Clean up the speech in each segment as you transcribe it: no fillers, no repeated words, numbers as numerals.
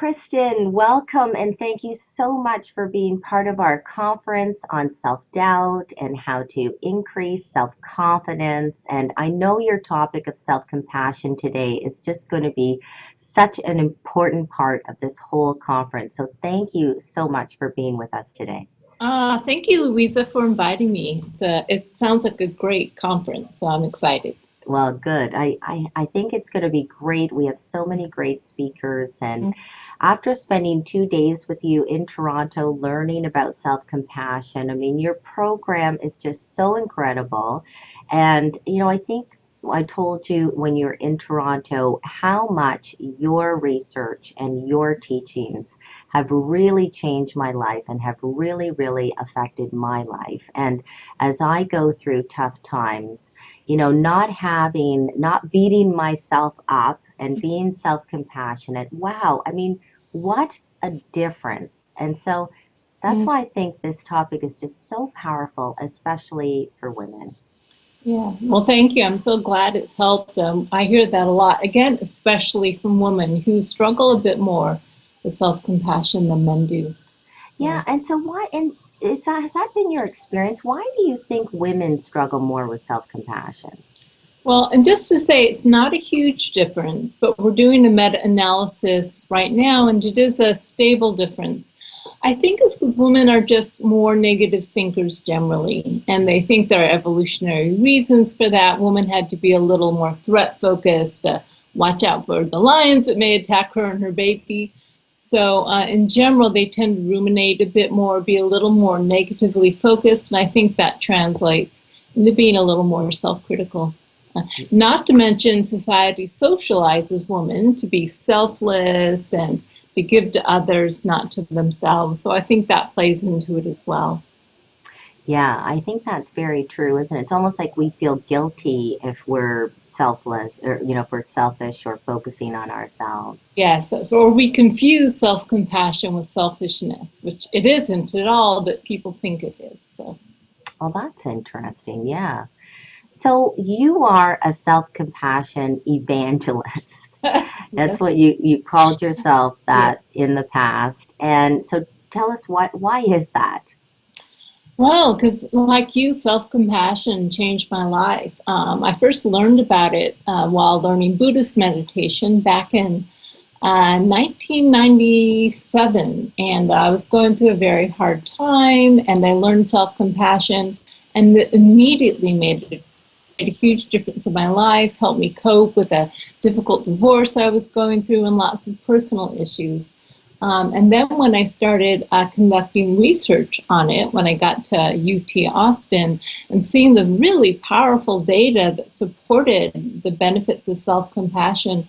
Kristen, welcome and thank you so much for being part of our conference on self-doubt and how to increase self-confidence. And I know your topic of self-compassion today is just going to be such an important part of this whole conference. So thank you so much for being with us today. Thank you, Louisa, for inviting me. It sounds like a great conference, so I'm excited. Well, good. I think it's going to be great. We have so many great speakers. And after spending 2 days with you in Toronto learning about self-compassion, I mean, your program is just so incredible. And, I think I told you when you're in Toronto how much your research and your teachings have really changed my life and have really, really affected my life. And as I go through tough times, not beating myself up and being self-compassionate. Wow. I mean, what a difference. And so that's Mm, why I think this topic is just so powerful, especially for women. Yeah, well, thank you. I'm so glad it's helped. I hear that a lot, again, especially from women who struggle a bit more with self-compassion than men do. Yeah. So. And so has that been your experience? Why do you think women struggle more with self-compassion? Well, and just to say, it's not a huge difference, but we're doing a meta-analysis right now, and it is a stable difference. I think it's because women are just more negative thinkers generally, and they think there are evolutionary reasons for that. Women had to be a little more threat-focused, watch out for the lions that may attack her and her baby. So in general, they tend to ruminate a bit more, be a little more negatively focused, and I think that translates into being a little more self-critical. Not to mention, society socializes women to be selfless and to give to others, not to themselves. So I think that plays into it as well. Yeah, I think that's very true, isn't it? It's almost like we feel guilty if we're selfless or, if we're selfish or focusing on ourselves. Yes, so, or we confuse self-compassion with selfishness, which it isn't at all, but people think it is. So. Well, that's interesting. Yeah. So you are a self-compassion evangelist. That's Yes. what you called yourself Yeah. that in the past. And so tell us why is that? Well, because like you, self-compassion changed my life. I first learned about it while learning Buddhist meditation back in 1997, and I was going through a very hard time, and I learned self-compassion, and it immediately made a huge difference in my life, helped me cope with a difficult divorce I was going through and lots of personal issues. And then when I started conducting research on it, when I got to UT Austin and seeing the really powerful data that supported the benefits of self-compassion,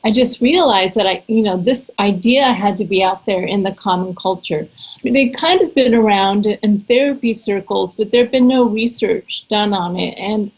I just realized that this idea had to be out there in the common culture. I mean, they'd kind of been around in therapy circles, but there'd been no research done on it. And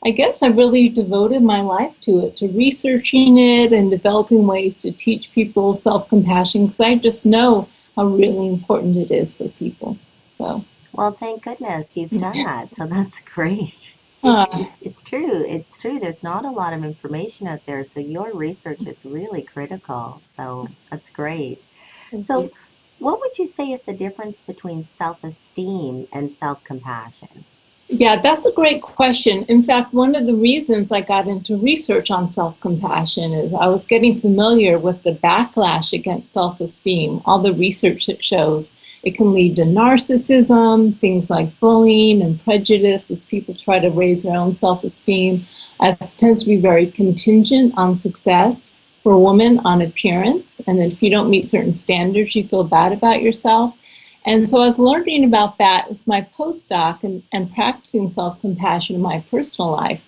I guess I really devoted my life to it, to researching it and developing ways to teach people self-compassion, because I just know how really important it is for people. So, Well, thank goodness you've done that. So that's great. uh, It's true. It's true. There's not a lot of information out there, so your research is really critical. So that's great. thank you. So what would you say is the difference between self-esteem and self-compassion? Yeah, that's a great question. In fact, one of the reasons I got into research on self-compassion is I was getting familiar with the backlash against self-esteem, all the research that shows it can lead to narcissism, things like bullying and prejudice as people try to raise their own self-esteem. It tends to be very contingent on success for women on appearance, and then if you don't meet certain standards, you feel bad about yourself. And so I was learning about that as my postdoc and practicing self-compassion in my personal life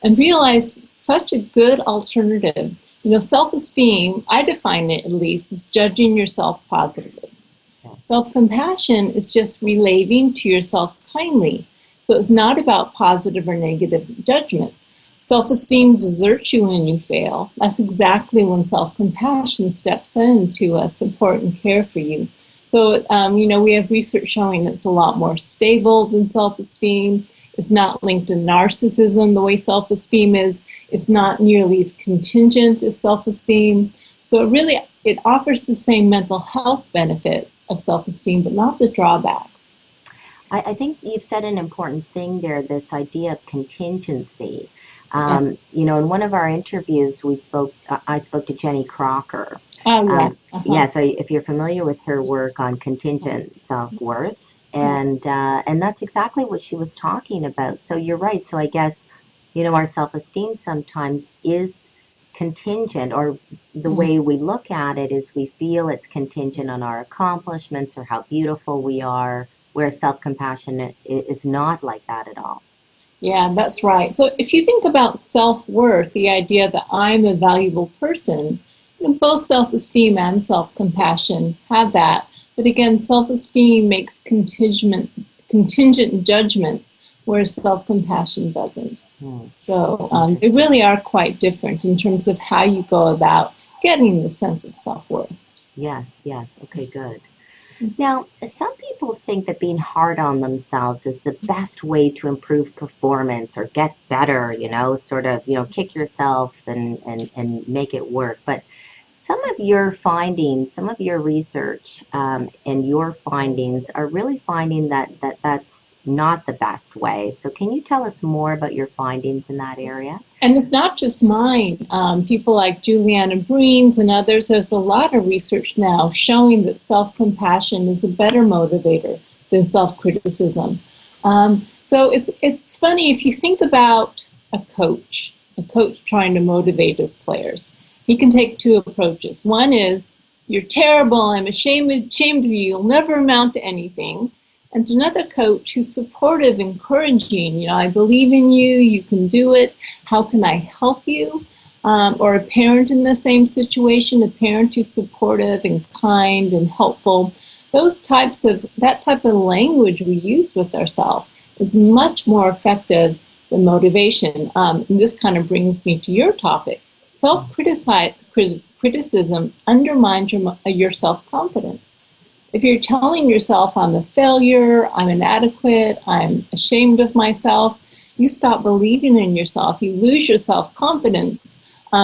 and realized such a good alternative. Self-esteem, I define it at least, as judging yourself positively. Self-compassion is just relating to yourself kindly. So it's not about positive or negative judgments. Self-esteem deserts you when you fail. That's exactly when self-compassion steps in to support and care for you. So, we have research showing it's a lot more stable than self-esteem. It's not linked to narcissism the way self-esteem is. It's not nearly as contingent as self-esteem. So it offers the same mental health benefits of self-esteem, but not the drawbacks. I think you've said an important thing there, this idea of contingency. Yes. In one of our interviews, I spoke to Jenny Crocker. Oh, yes. Uh-huh. Yeah, so if you're familiar with her work on contingent self-worth, Yes. and that's exactly what she was talking about. So you're right. So I guess, our self-esteem sometimes is contingent, or the Mhm. way we look at it is we feel it's contingent on our accomplishments or how beautiful we are, whereas self-compassion is not like that at all. Yeah, that's right. So if you think about self-worth, the idea that I'm a valuable person, both self-esteem and self-compassion have that. But again, self-esteem makes contingent judgments, whereas self-compassion doesn't. Hmm. So they Interesting. really are quite different in terms of how you go about getting the sense of self-worth. Yes, yes. Okay, good. Now, some people think that being hard on themselves is the best way to improve performance or get better, sort of, kick yourself and make it work. But some of your findings, some of your research and your findings are really finding that's not the best way. So can you tell us more about your findings in that area? And it's not just mine. People like Juliana Breens and others, there's a lot of research now showing that self-compassion is a better motivator than self-criticism. So it's funny if you think about a coach trying to motivate his players. He can take two approaches. One is, you're terrible, I'm ashamed of you, you'll never amount to anything. And another coach who's supportive, encouraging, I believe in you, you can do it, how can I help you? Or a parent in the same situation, a parent who's supportive and kind and helpful. That type of language we use with ourselves is much more effective than motivation. And this kind of brings me to your topic. Self-criticism undermines your self-confidence. If you're telling yourself, I'm a failure, I'm inadequate, I'm ashamed of myself, you stop believing in yourself, you lose your self-confidence,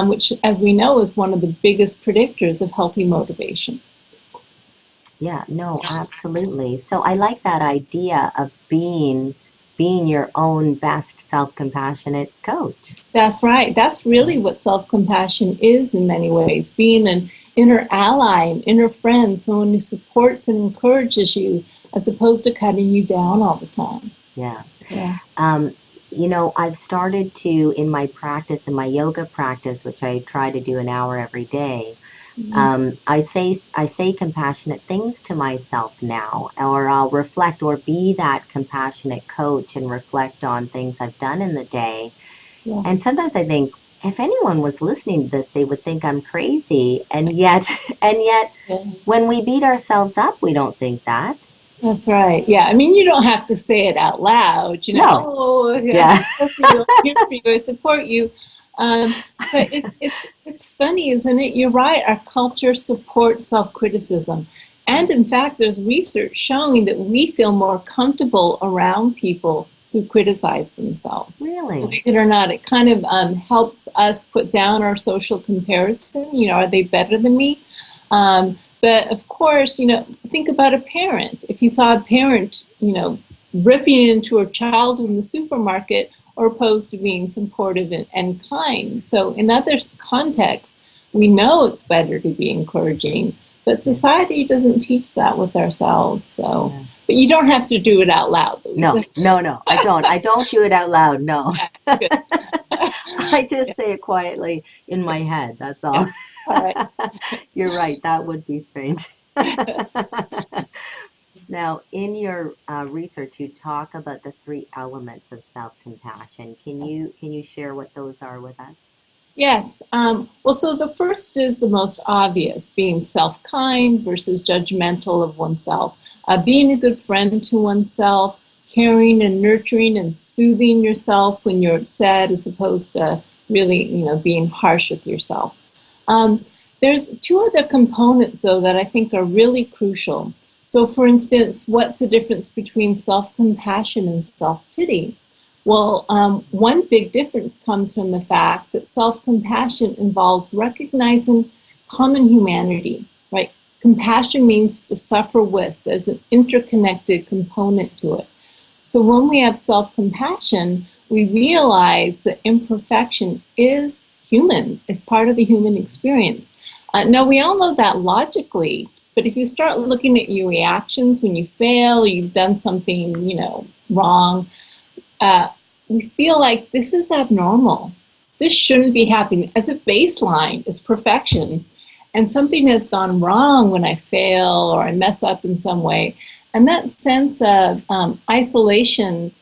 which, as we know, is one of the biggest predictors of healthy motivation. Yeah, no, absolutely. So I like that idea of being your own best self-compassionate coach. That's right. That's really what self-compassion is in many ways, being an inner ally, an inner friend, someone who supports and encourages you as opposed to cutting you down all the time. Yeah. Yeah. I've started to, in my practice, in my yoga practice, which I try to do an hour every day, Mhm. I say compassionate things to myself now, or I'll reflect or be that compassionate coach and reflect on things I've done in the day. Yeah. And sometimes I think if anyone was listening to this, they would think I'm crazy. And yet, and yet, Yeah. when we beat ourselves up, we don't think that. That's right. Yeah. I mean, you don't have to say it out loud, No. oh, yeah, Yeah. I'm here for you, I'm here for you, I support you. But it's funny, isn't it? You're right. Our culture supports self-criticism. And in fact, there's research showing that we feel more comfortable around people who criticize themselves. Really? Believe it or not, it kind of helps us put down our social comparison. Are they better than me? But of course, think about a parent. If you saw a parent, ripping into a child in the supermarket, or opposed to being supportive and kind. So in other contexts, we know it's better to be encouraging, but society doesn't teach that with ourselves. So, Yeah. but you don't have to do it out loud, No, Louisa. no, no, I don't. I don't do it out loud. No. Yeah, good. I just Yeah, say it quietly in my head. That's yeah. all. All right. You're right. That would be strange. Now, in your research, you talk about the three elements of self-compassion. Can you share what those are with us? Yes. Well, so the first is the most obvious, being self-kind versus judgmental of oneself, being a good friend to oneself, caring and nurturing and soothing yourself when you're upset, as opposed to really, being harsh with yourself. Um, there's two other components, though, that I think are really crucial. So, for instance, what's the difference between self-compassion and self-pity? Well, one big difference comes from the fact that self-compassion involves recognizing common humanity, right? Compassion means to suffer with. There's an interconnected component to it. So when we have self-compassion, we realize that imperfection is human, is part of the human experience. Now, we all know that logically, but if you start looking at your reactions when you fail or you've done something, wrong, we feel like this is abnormal. This shouldn't be happening. As a baseline is perfection, and something has gone wrong when I fail or I mess up in some way, and that sense of isolation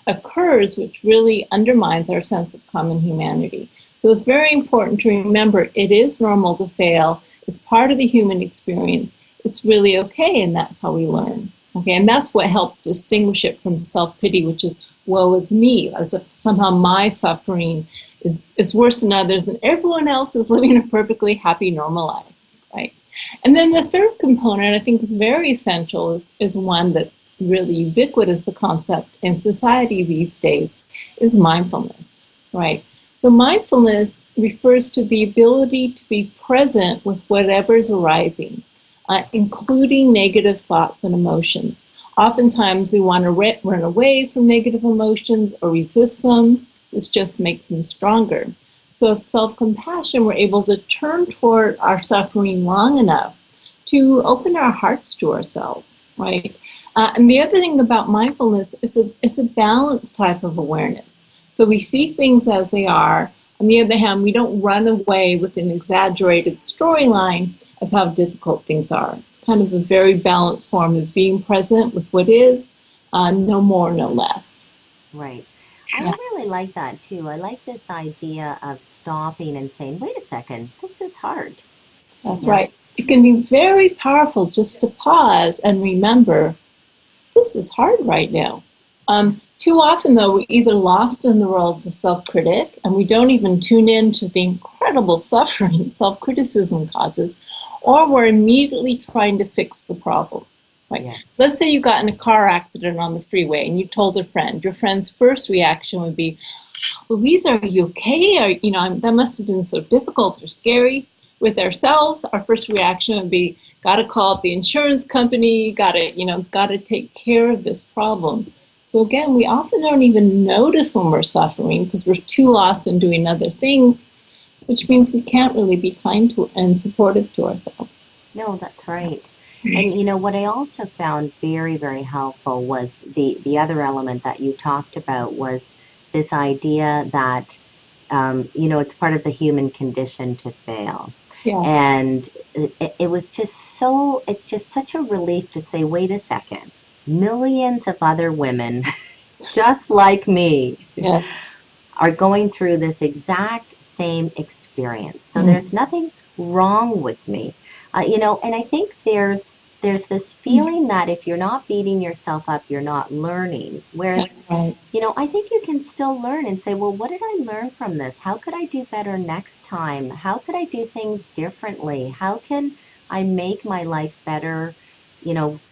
occurs, which really undermines our sense of common humanity. So it's very important to remember it is normal to fail. It's part of the human experience. It's really okay, and that's how we learn. Okay, and that's what helps distinguish it from self-pity, which is, woe is me, as if somehow my suffering is worse than others and everyone else is living a perfectly happy, normal life, right? And then the third component I think is very essential, is one that's really ubiquitous, a concept in society these days, is mindfulness, right? So mindfulness refers to the ability to be present with whatever is arising, including negative thoughts and emotions. Oftentimes we want to run away from negative emotions or resist them. This just makes them stronger. So if self-compassion, we're able to turn toward our suffering long enough to open our hearts to ourselves, right? And the other thing about mindfulness, it's a balanced type of awareness. So we see things as they are. On the other hand, we don't run away with an exaggerated storyline of how difficult things are. It's kind of a very balanced form of being present with what is, no more, no less. Right. I really like that too. I like this idea of stopping and saying, wait a second, this is hard. That's right. It can be very powerful just to pause and remember, this is hard right now. Too often, though, we're either lost in the role of the self-critic, and we don't even tune in to the incredible suffering self-criticism causes, or we're immediately trying to fix the problem. Right? Yeah. Let's say you got in a car accident on the freeway and you told a friend. Your friend's first reaction would be, Louise, are you okay? Or, that must have been so difficult or scary. With ourselves, our first reaction would be, gotta call up the insurance company, gotta take care of this problem. So again, we often don't even notice when we're suffering because we're too lost in doing other things, which means we can't really be kind to and supportive to ourselves. No, that's right. And what I also found very, very helpful was the other element that you talked about was this idea that, it's part of the human condition to fail. Yes. And it was it's just such a relief to say, wait a second, millions of other women, just like me, yes, are going through this exact same experience. So there's nothing wrong with me. And I think there's this feeling that if you're not beating yourself up, you're not learning. Whereas, that's right. I think you can still learn and say, well, what did I learn from this? How could I do better next time? How could I do things differently? How can I make my life better,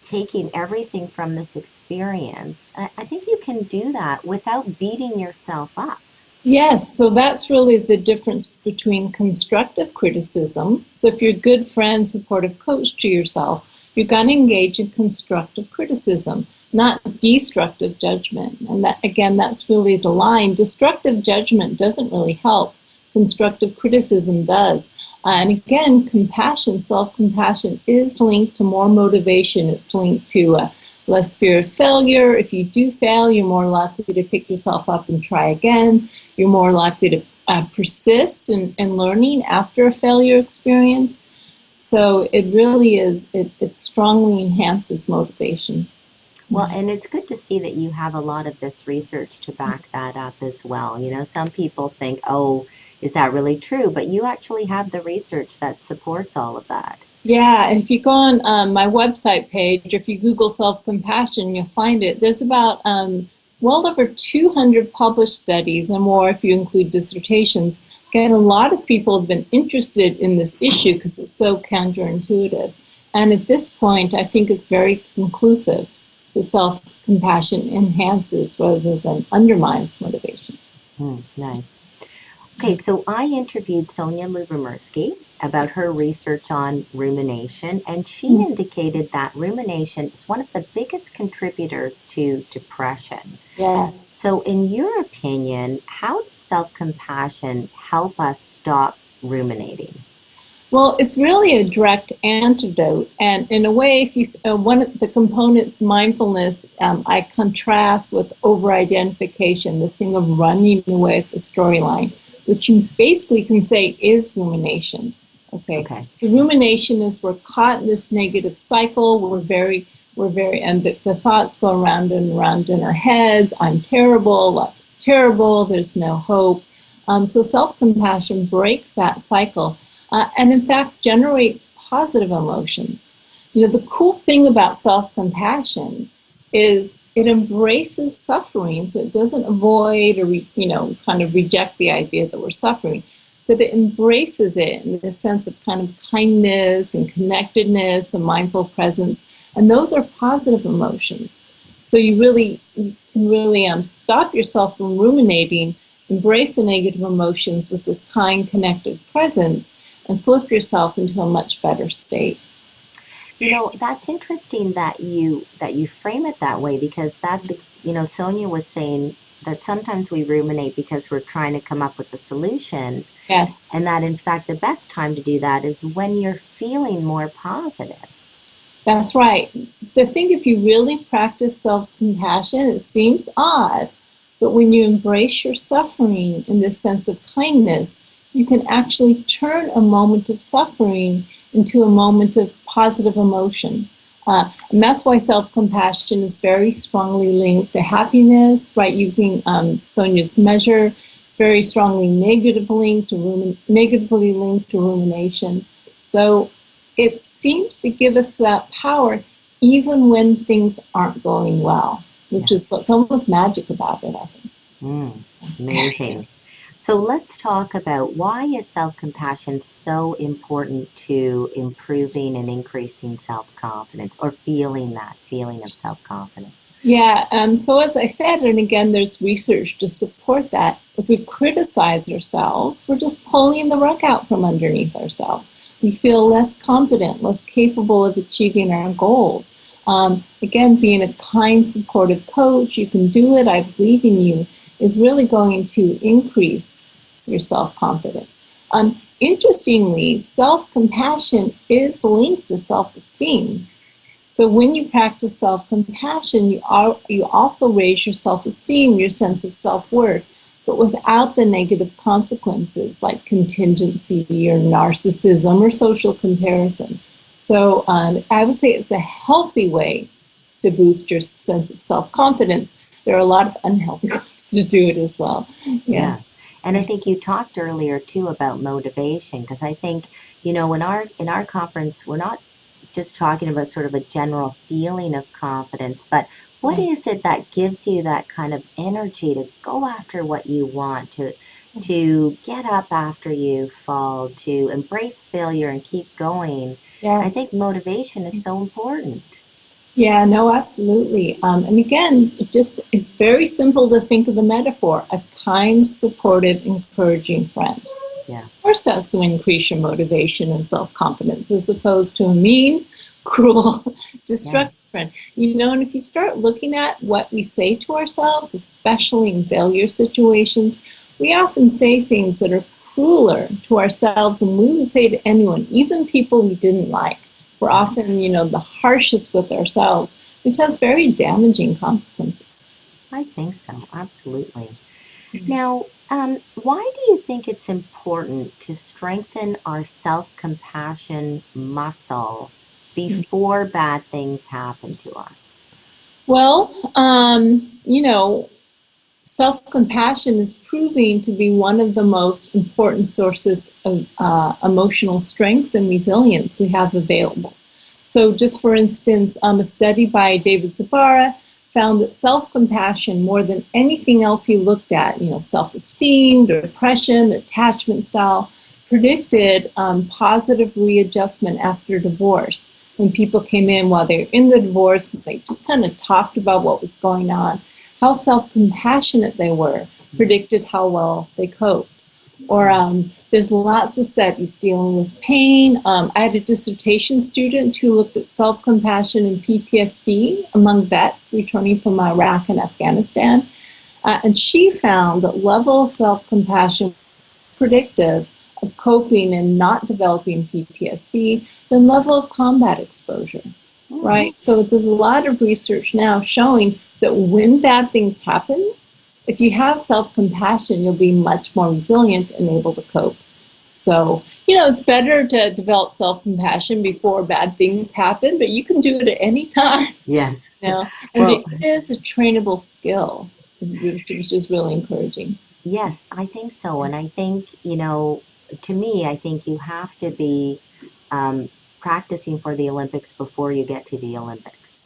taking everything from this experience? I think you can do that without beating yourself up. Yes, so that's really the difference between constructive criticism. So if you're a good friend, supportive coach to yourself, you're going to engage in constructive criticism, not destructive judgment. And that, again, that's really the line. Destructive judgment doesn't really help. Constructive criticism does. And again, compassion, self-compassion is linked to more motivation. It's linked to less fear of failure. If you do fail, you're more likely to pick yourself up and try again. You're more likely to persist in learning after a failure experience. So it really is, it strongly enhances motivation. Well, and it's good to see that you have a lot of this research to back that up as well. Some people think, oh, is that really true? But you actually have the research that supports all of that. Yeah, and if you go on my website page, or if you Google self-compassion, you'll find it. There's about well over 200 published studies and more if you include dissertations. Again, a lot of people have been interested in this issue because it's so counterintuitive. And at this point, I think it's very conclusive. The self-compassion enhances rather than undermines motivation. Nice. Okay, so I interviewed Sonia Lyubomirsky about her research on rumination, and she Mm. indicated that rumination is one of the biggest contributors to depression. Yes. So, in your opinion, how does self compassion help us stop ruminating? Well, it's really a direct antidote, and in a way, if you one of the components, mindfulness, I contrast with over-identification, this thing of running away at the storyline, which you basically can say is rumination. Okay, Okay. so rumination is we're caught in this negative cycle. And the thoughts go around and around in our heads. I'm terrible. Life is terrible. There's no hope. So self-compassion breaks that cycle and in fact generates positive emotions. You know, the cool thing about self-compassion is it embraces suffering, so it doesn't avoid or kind of reject the idea that we're suffering, but it embraces it in the sense of kind of kindness and connectedness and mindful presence, and those are positive emotions. So you can really stop yourself from ruminating, embrace the negative emotions with this kind, connected presence, and flip yourself into a much better state. You know, that's interesting that you frame it that way because Sonia was saying that sometimes we ruminate because we're trying to come up with a solution, Yes, and that in fact the best time to do that is when you're feeling more positive. that's right. The thing, if you really practice self-compassion, it seems odd, but when you embrace your suffering in this sense of kindness, you can actually turn a moment of suffering into a moment of positive emotion. And that's why self-compassion is very strongly linked to happiness, right? Using Sonia's measure, it's very strongly negatively linked to rumination. So it seems to give us that power even when things aren't going well, which Yeah. is what's almost magic about it, I think. Amazing. So let's talk about why is self-compassion so important to improving and increasing self-confidence or feeling that feeling of self-confidence. Yeah, so as I said, and again, there's research to support that. If we criticize ourselves, we're just pulling the rug out from underneath ourselves. We feel less confident, less capable of achieving our goals. Again, being a kind, supportive coach, you can do it, I believe in you, is really going to increase your self-confidence. Interestingly, self-compassion is linked to self-esteem. So when you practice self-compassion, you also raise your self-esteem, your sense of self-worth, but without the negative consequences like contingency or narcissism or social comparison. So I would say it's a healthy way to boost your sense of self-confidence. There are a lot of unhealthy ways to do it as well. Yeah. Yeah. And I think you talked earlier too about motivation because I think, in our conference, we're not just talking about sort of a general feeling of confidence, but what Yeah. is it that gives you that kind of energy to go after what you want, to get up after you fall, to embrace failure and keep going? I Yes. think motivation is so important. Yeah, no, absolutely. And again, it's very simple to think of the metaphor, a kind, supportive, encouraging friend. Yeah. Of course, that's going to increase your motivation and self-confidence as opposed to a mean, cruel, Yeah. destructive friend. And if you start looking at what we say to ourselves, especially in failure situations, we often say things that are crueler to ourselves than we would say to anyone, even people we didn't like. We're Yeah. often, the harshest with ourselves, which has very damaging consequences. I think so. Absolutely. Now, why do you think it's important to strengthen our self-compassion muscle before bad things happen to us? Well, self-compassion is proving to be one of the most important sources of emotional strength and resilience we have available. So just for instance, a study by David Zabara found that self-compassion, more than anything else he looked at, self-esteem, depression, attachment style, predicted positive readjustment after divorce. When people came in while they were in the divorce, they just kind of talked about what was going on. How self-compassionate they were predicted how well they coped. Or there's lots of studies dealing with pain. I had a dissertation student who looked at self-compassion and PTSD among vets returning from Iraq and Afghanistan. And she found that level of self-compassion predictive of coping and not developing PTSD than level of combat exposure, right? So there's a lot of research now showing that when bad things happen, if you have self-compassion, you'll be much more resilient and able to cope. So, it's better to develop self-compassion before bad things happen, but you can do it at any time. Yes. And Well, it is a trainable skill, which is really encouraging. yes, I think so. And I think, to me, I think you have to be um, practicing for the Olympics before you get to the Olympics.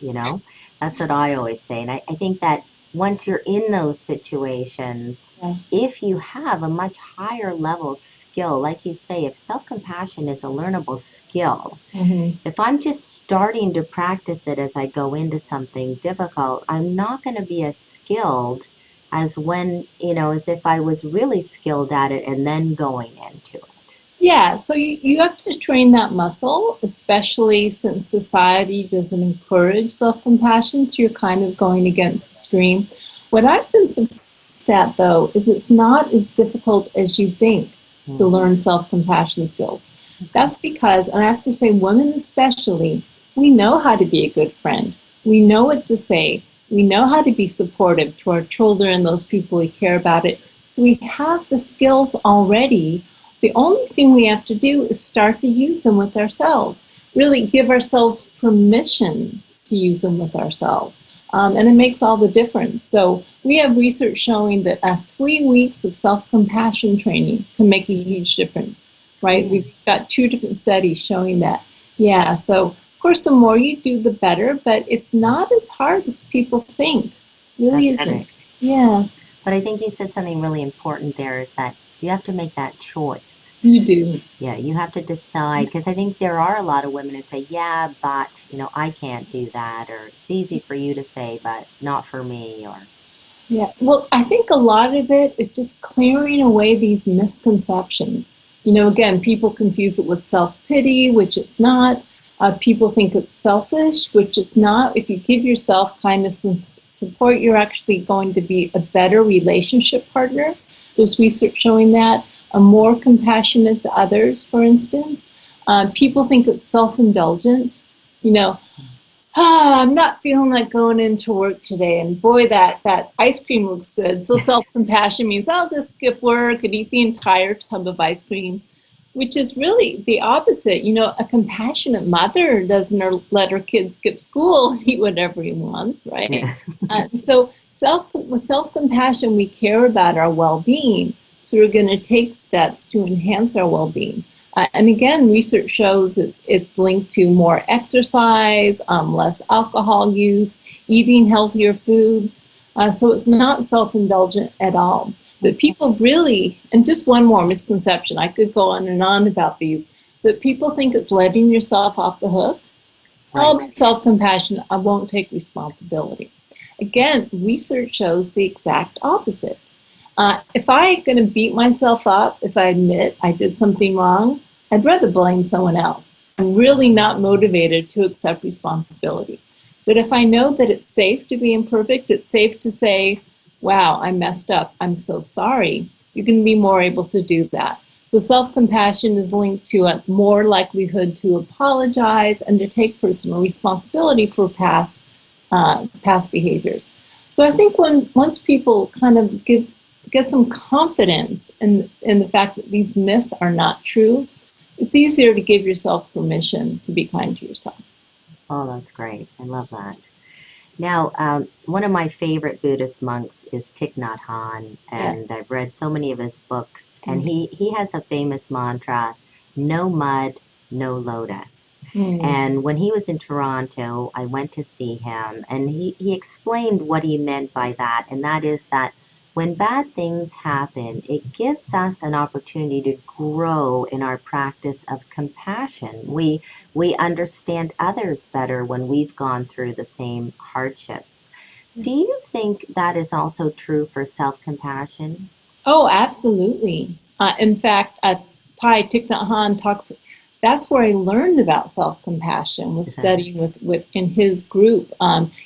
That's what I always say. And I think that once you're in those situations, Yeah. if you have a much higher level skill, like you say, if self-compassion is a learnable skill, if I'm just starting to practice it as I go into something difficult, I'm not going to be as skilled as as if I was really skilled at it and then going into it. Yeah, so you have to train that muscle, especially since society doesn't encourage self-compassion, so you're kind of going against the stream. What I've been surprised at, though, is it's not as difficult as you think to learn self-compassion skills. That's because, and I have to say, women especially, we know how to be a good friend. We know what to say. We know how to be supportive to our children, those people we care about it. So we have the skills already. The only thing we have to do is start to use them with ourselves, really give ourselves permission to use them with ourselves. And it makes all the difference. So we have research showing that 3 weeks of self-compassion training can make a huge difference, right? We've got 2 different studies showing that. Yeah, so of course the more you do, the better, but it's not as hard as people think. Really isn't. Yeah. But I think you said something really important there is that you have to make that choice. You do. Yeah, you have to decide because I think there are a lot of women who say, yeah, but, I can't do that, or it's easy for you to say, but not for me, or. Yeah, well, I think a lot of it is just clearing away these misconceptions. Again, people confuse it with self-pity, which it's not. People think it's selfish, which it's not. If you give yourself kindness and support, you're actually going to be a better relationship partner. There's research showing that. More compassionate to others, for instance. People think it's self-indulgent. I'm not feeling like going into work today, and boy, that ice cream looks good. So self-compassion means I'll just skip work and eat the entire tub of ice cream, which is really the opposite. A compassionate mother doesn't let her kid skip school and eat whatever he wants, right? Yeah. So with self-compassion, we care about our well-being. So we're going to take steps to enhance our well-being. And again, research shows it's linked to more exercise, less alcohol use, eating healthier foods. So it's not self-indulgent at all. But people really, and just one more misconception, I could go on and on about these, but people think it's letting yourself off the hook. Right. I'll be self-compassionate, I won't take responsibility. Again, research shows the exact opposite. If I'm going to beat myself up, if I admit I did something wrong, I'd rather blame someone else. I'm really not motivated to accept responsibility. But if I know that it's safe to be imperfect, it's safe to say, wow, I messed up, I'm so sorry, you're going to be more able to do that. So self-compassion is linked to a more likelihood to apologize and to take personal responsibility for past behaviors. So I think once people kind of get some confidence in the fact that these myths are not true, it's easier to give yourself permission to be kind to yourself. Oh, that's great. I love that. Now, one of my favorite Buddhist monks is Thich Nhat Hanh, and yes. I've read so many of his books, and he has a famous mantra, no mud, no lotus. And when he was in Toronto, I went to see him, and he explained what he meant by that, and that is that when bad things happen, it gives us an opportunity to grow in our practice of compassion. We understand others better when we've gone through the same hardships. Do you think that is also true for self-compassion? Oh, absolutely. In fact, Thich Thich Nhat talks. That's where I learned about self-compassion, was studying with in his group.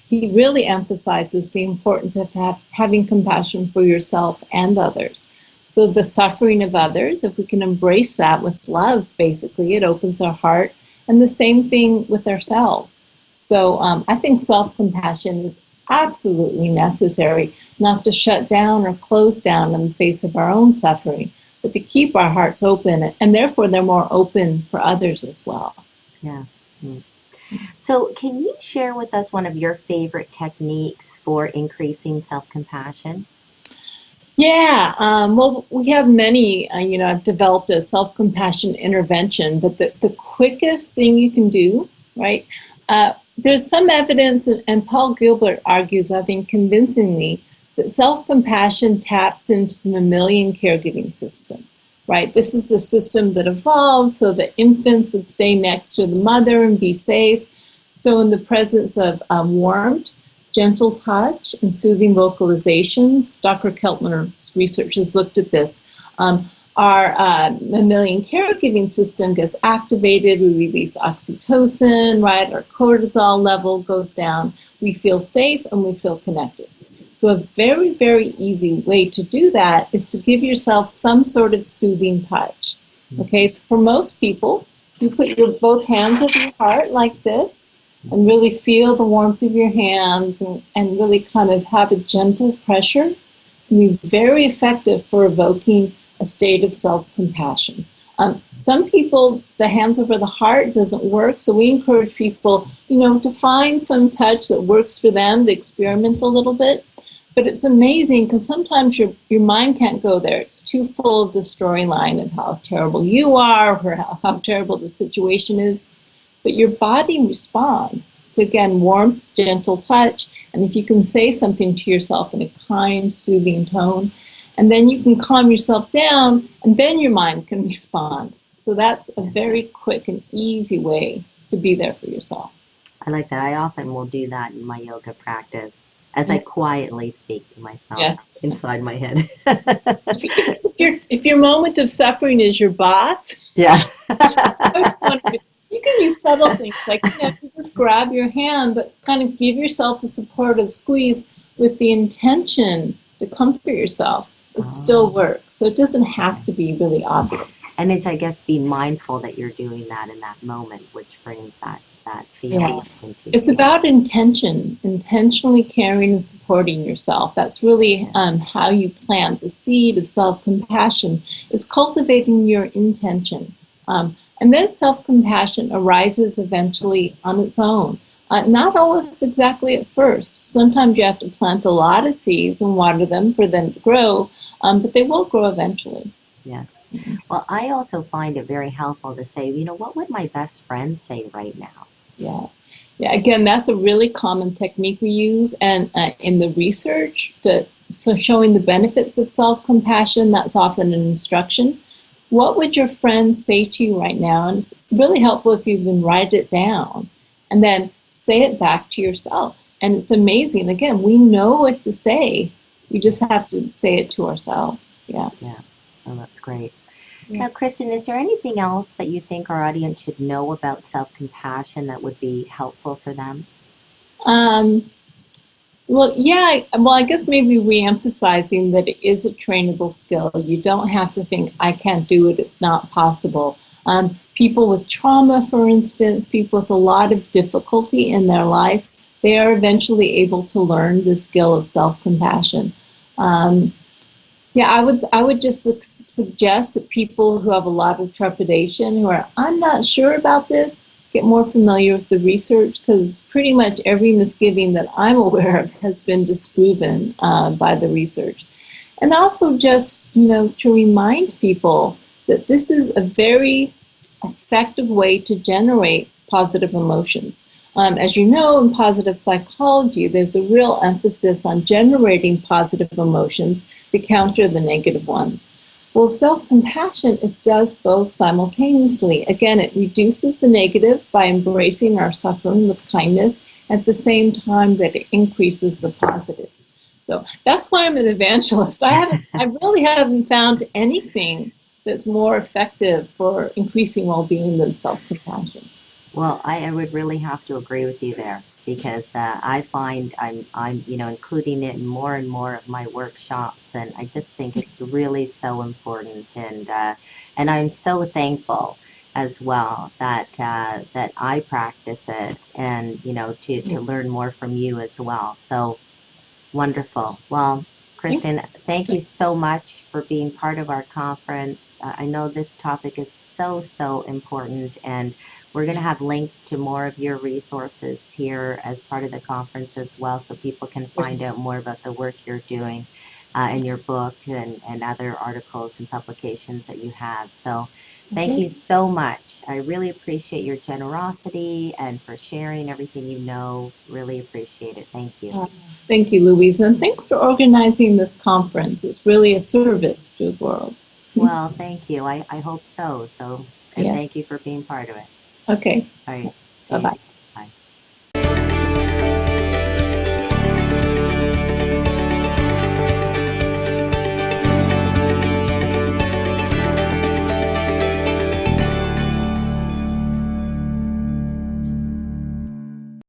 He really emphasizes the importance of having compassion for yourself and others. So the suffering of others, if we can embrace that with love, basically, it opens our heart. And the same thing with ourselves. So I think self-compassion is absolutely necessary, not to shut down or close down in the face of our own suffering, but to keep our hearts open, and therefore they're more open for others as well. Yes. So can you share with us one of your favorite techniques for increasing self-compassion? Yeah, well, we have many, I've developed a self-compassion intervention, but the quickest thing you can do, right? There's some evidence, and Paul Gilbert argues, I think convincingly, that self-compassion taps into the mammalian caregiving system, right? This is the system that evolved so that infants would stay next to the mother and be safe. So in the presence of warmth, gentle touch, and soothing vocalizations, Dr. Keltner's research has looked at this. Our mammalian caregiving system gets activated, we release oxytocin, right? Our cortisol level goes down, we feel safe and we feel connected. So a very, very easy way to do that is to give yourself some sort of soothing touch. Okay, so for most people, you put your both hands over your heart like this, and really feel the warmth of your hands and really kind of have a gentle pressure. Can be very effective for evoking a state of self-compassion. Some people, the hands over the heart doesn't work, so we encourage people, to find some touch that works for them, to experiment a little bit. But it's amazing because sometimes your mind can't go there. It's too full of the storyline of how terrible you are or how terrible the situation is. But your body responds to, again, warmth, gentle touch, and if you can say something to yourself in a kind, soothing tone, and then you can calm yourself down, and then your mind can respond. So that's a very quick and easy way to be there for yourself. I like that. I often will do that in my yoga practice as I quietly speak to myself inside my head. If your moment of suffering is your boss, yeah. You can use subtle things like, you just grab your hand, but kind of give yourself a supportive squeeze with the intention to comfort yourself. It still works. So it doesn't have to be really obvious. And it's, I guess, be mindful that you're doing that in that moment, which brings that feeling. Yes. It's about intention, intentionally caring and supporting yourself. That's really how you plant the seed of self-compassion, is cultivating your intention. And then self-compassion arises eventually on its own. Not always exactly at first. Sometimes you have to plant a lot of seeds and water them for them to grow, but they will grow eventually. Yes. Well, I also find it very helpful to say, what would my best friend say right now? Yes. Yeah, again, that's a really common technique we use. And in the research, so showing the benefits of self-compassion, that's often an instruction. What would your friend say to you right now? And it's really helpful if you even write it down and then say it back to yourself. And it's amazing. Again, we know what to say. We just have to say it to ourselves. Yeah. Yeah. Oh, that's great. Yeah. Now, Kristen, is there anything else that you think our audience should know about self-compassion that would be helpful for them? Well, yeah. Well, I guess maybe re-emphasizing that it is a trainable skill. You don't have to think, I can't do it, it's not possible. People with trauma, for instance, people with a lot of difficulty in their life, they are eventually able to learn the skill of self-compassion. Yeah, I would just suggest that people who have a lot of trepidation, who are, I'm not sure about this, get more familiar with the research, because pretty much every misgiving that I'm aware of has been disproven by the research. And also just, to remind people that this is a very effective way to generate positive emotions. As you know, in positive psychology, there's a real emphasis on generating positive emotions to counter the negative ones. Well, self-compassion, it does both simultaneously. Again, it reduces the negative by embracing our suffering with kindness, at the same time that it increases the positive. So that's why I'm an evangelist. I really haven't found anything that's more effective for increasing well-being than self-compassion. Well, I would really have to agree with you there because I find I'm including it in more and more of my workshops, and I just think it's really so important, and I'm so thankful as well that I practice it, and to learn more from you as well. So wonderful. Well, Thank Kristen, thank you so much for being part of our conference. I know this topic is so, so important, and we're going to have links to more of your resources here as part of the conference as well, so people can you. find out more about the work you're doing in your book and other articles and publications that you have. So thank Okay. you so much. I really appreciate your generosity and for sharing everything you know. Really appreciate it. Thank you. Thank you, Louisa, and thanks for organizing this conference. It's really a service to the world. Well, thank you. I hope so. And Yeah. thank you for being part of it. Okay. All right. See you Bye-bye. soon.